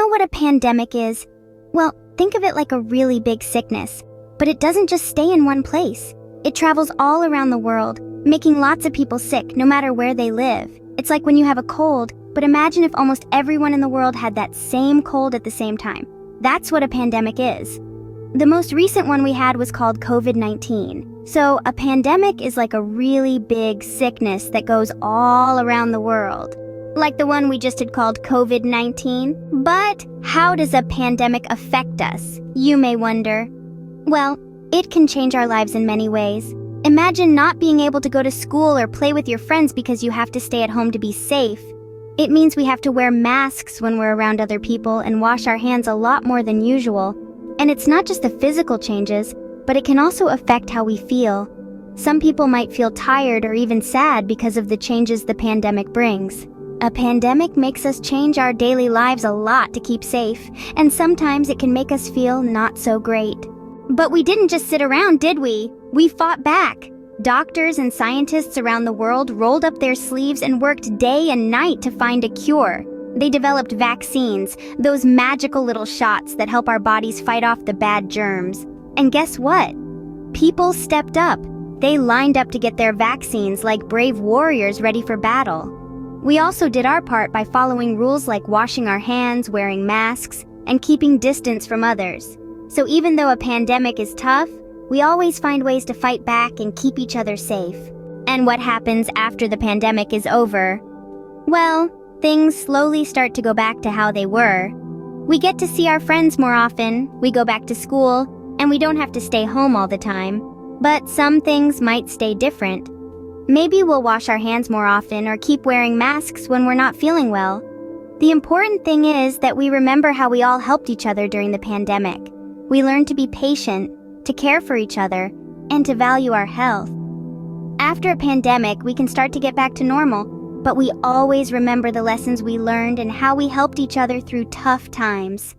know what a pandemic is? Well, think of it like a really big sickness, but it doesn't just stay in one place. It travels all around the world, making lots of people sick no matter where they live. It's like when you have a cold, but imagine if almost everyone in the world had that same cold at the same time. That's what a pandemic is. The most recent one we had was called COVID-19. So a pandemic is like a really big sickness that goes all around the world. Like the one we just had called COVID-19. But how does a pandemic affect us, you may wonder? Well, it can change our lives in many ways. Imagine not being able to go to school or play with your friends because you have to stay at home to be safe. It means we have to wear masks when we're around other people and wash our hands a lot more than usual. And it's not just the physical changes, but it can also affect how we feel. Some people might feel tired or even sad because of the changes the pandemic brings. A pandemic makes us change our daily lives a lot to keep safe, and sometimes it can make us feel not so great. But we didn't just sit around, did we? We fought back. Doctors and scientists around the world rolled up their sleeves and worked day and night to find a cure. They developed vaccines, those magical little shots that help our bodies fight off the bad germs. And guess what? People stepped up. They lined up to get their vaccines like brave warriors ready for battle. We also did our part by following rules like washing our hands, wearing masks, and keeping distance from others. So even though a pandemic is tough, we always find ways to fight back and keep each other safe. And what happens after the pandemic is over? Well, things slowly start to go back to how they were. We get to see our friends more often, we go back to school, and we don't have to stay home all the time. But some things might stay different. Maybe we'll wash our hands more often or keep wearing masks when we're not feeling well. The important thing is that we remember how we all helped each other during the pandemic. We learned to be patient, to care for each other, and to value our health. After a pandemic, we can start to get back to normal, but we always remember the lessons we learned and how we helped each other through tough times.